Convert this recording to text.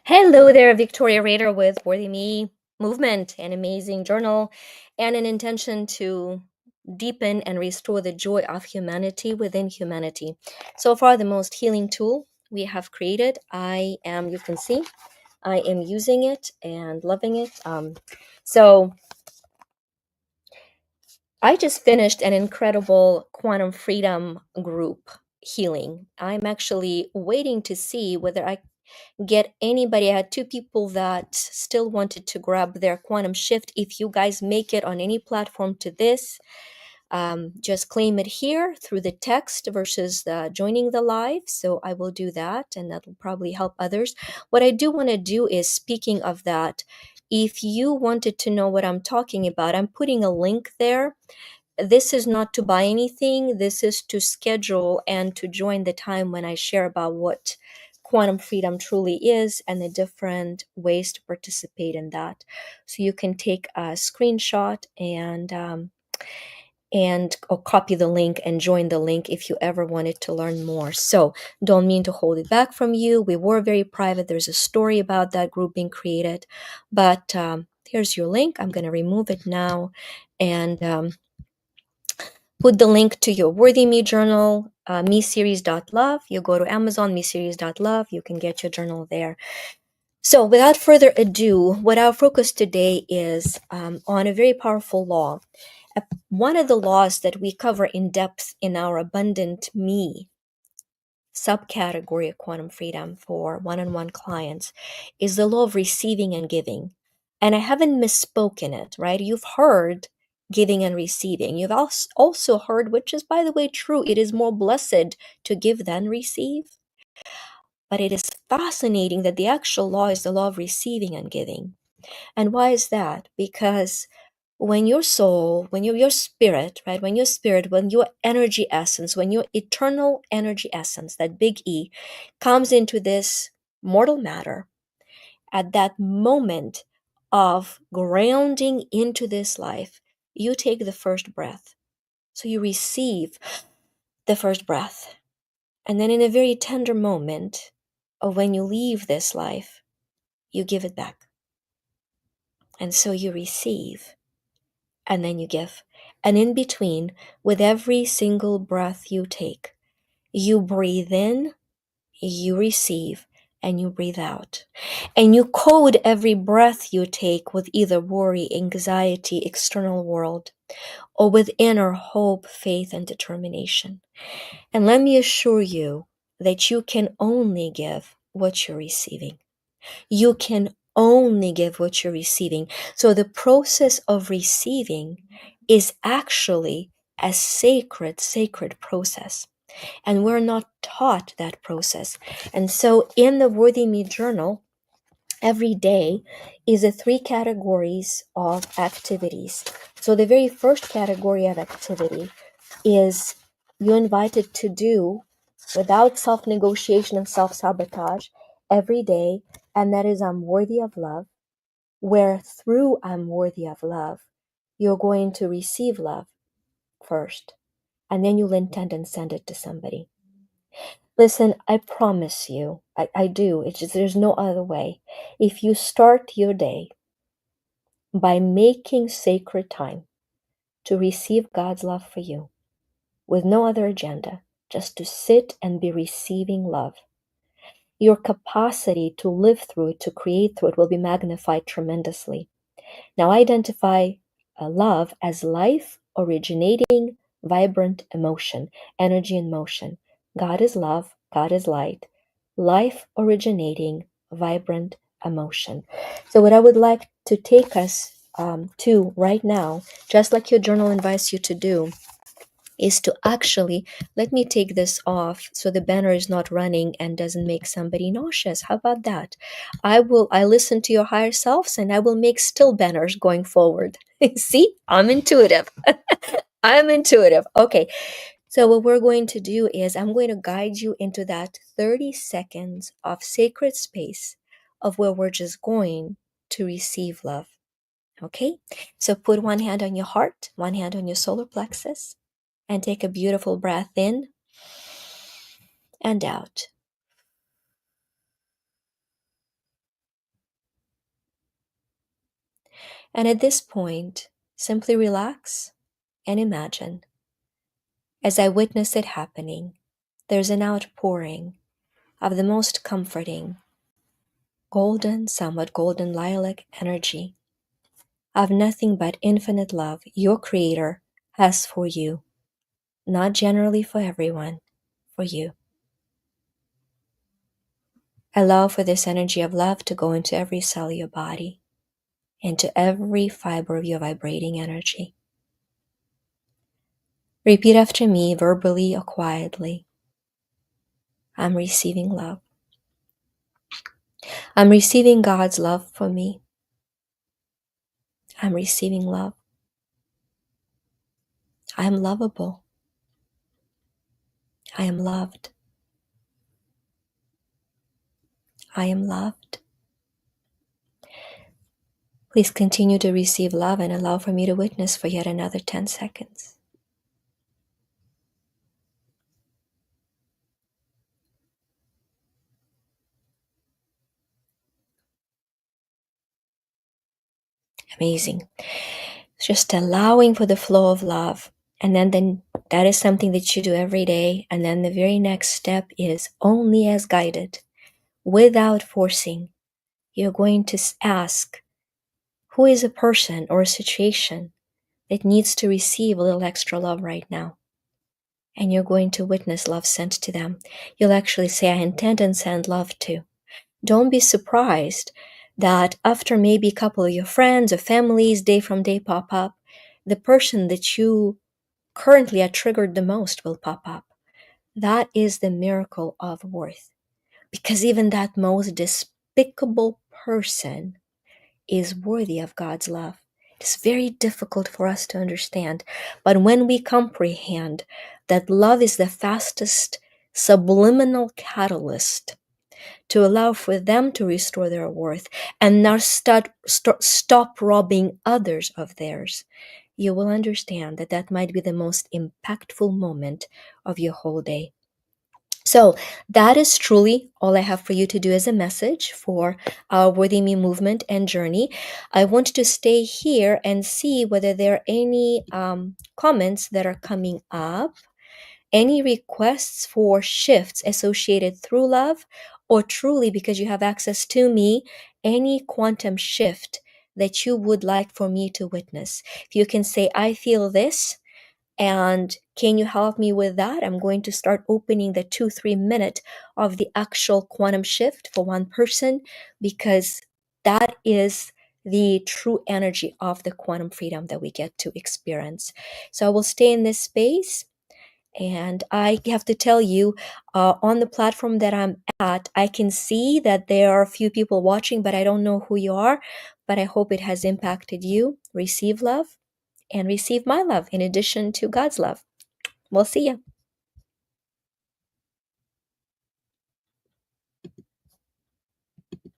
Hello there, Victoria Rader with Worthy Me Movement, an amazing journal, and an intention to deepen and restore the joy of humanity within humanity. So far, the most healing tool we have created. You can see, I am using it and loving it. So I just finished an incredible quantum freedom group healing. I'm actually waiting to see whether I get anybody. I had two people that still wanted to grab their quantum shift. If you guys make it on any platform to this, just claim it here through the text versus joining the live. So I will do that, and that will probably help others. What I do want to do is, speaking of that, if you wanted to know what I'm talking about, I'm putting a link there. This is not to buy anything. This is to schedule and to join the time when I share about what quantum freedom truly is and the different ways to participate in that. So you can take a screenshot and or copy the link and join the link if you ever wanted to learn more. So don't mean to hold it back from you. We were very private. There's a story about that group being created, but here's your link. I'm going to remove it now and put the link to your Worthy Me journal, meseries.love. You go to Amazon, meseries.love. You can get your journal there. So without further ado, what our focus today is on a very powerful law. One of the laws that we cover in depth in our Abundant Me subcategory of quantum freedom for one-on-one clients is the law of receiving and giving. And I haven't misspoken it, right? You've heard giving and receiving. You've also heard, which is, by the way, true, it is more blessed to give than receive. But it is fascinating that the actual law is the law of receiving and giving. And why is that? Because when your soul, when your spirit, right, when your energy essence, when your eternal energy essence, that big E, comes into this mortal matter, at that moment of grounding into this life, you take the first breath. So you receive the first breath. And then in a very tender moment of when you leave this life, you give it back. And so you receive. And then you give. And in between, with every single breath you take, you breathe in, you receive, and you breathe out. And you code every breath you take with either worry, anxiety, external world, or with inner hope, faith, and determination. And let me assure you that you can only give what you're receiving. You can only give what you're receiving. So the process of receiving is actually a sacred process. And we're not taught that process. And so in the Worthy Me journal, every day is the three categories of activities. So the very first category of activity is you're invited to do without self-negotiation and self-sabotage every day, and that is I'm worthy of love, where through I'm worthy of love, you're going to receive love first, and then you'll intend and send it to somebody. Listen, I promise you, I do, it's just there's no other way. If you start your day by making sacred time to receive God's love for you, with no other agenda, just to sit and be receiving love, your capacity to live through it, to create through it, will be magnified tremendously. Now, identify love as life originating, vibrant emotion, energy in motion. God is love, God is light, life originating, vibrant emotion. So, what I would like to take us to right now, just like your journal invites you to do, is to actually let me take this off so the banner is not running and doesn't make somebody nauseous. How about that? I listen to your higher selves and I will make still banners going forward. See, I'm intuitive. I'm intuitive. Okay. So what we're going to do is I'm going to guide you into that 30 seconds of sacred space of where we're just going to receive love. Okay? So put one hand on your heart, one hand on your solar plexus, and take a beautiful breath in and out. And at this point, simply relax and imagine, as I witness it happening, there's an outpouring of the most comforting, golden, somewhat golden lilac energy of nothing but infinite love your Creator has for you, not generally for everyone, for you. Allow for this energy of love to go into every cell of your body, into every fiber of your vibrating energy. Repeat after me, verbally or quietly. I'm receiving love. I'm receiving God's love for me. I'm receiving love. I am lovable. I am loved. I am loved. Please continue to receive love and allow for me to witness for yet another 10 seconds. Amazing. Just allowing for the flow of love. And then that is something that you do every day. And then the very next step is only as guided, without forcing. You're going to ask, who is a person or a situation that needs to receive a little extra love right now? And you're going to witness love sent to them. You'll actually say, I intend and send love to. Don't be surprised that after maybe a couple of your friends or families day from day pop up, the person that you currently are triggered the most will pop up. That is the miracle of worth. Because even that most despicable person is worthy of God's love. It's very difficult for us to understand. But when we comprehend that love is the fastest subliminal catalyst to allow for them to restore their worth and not stop robbing others of theirs, you will understand that that might be the most impactful moment of your whole day. So that is truly all I have for you to do as a message for our Worthy Me movement and journey. I want to stay here and see whether there are any comments that are coming up, any requests for shifts associated through love, or truly because you have access to me, any quantum shift that you would like for me to witness. If you can say, I feel this, and can you help me with that? I'm going to start opening the 2-3 minute of the actual quantum shift for one person, because that is the true energy of the quantum freedom that we get to experience. So I will stay in this space. And I have to tell you, on the platform that I'm at, I can see that there are a few people watching, but I don't know who you are. But I hope it has impacted you. Receive love and receive my love in addition to God's love. We'll see you.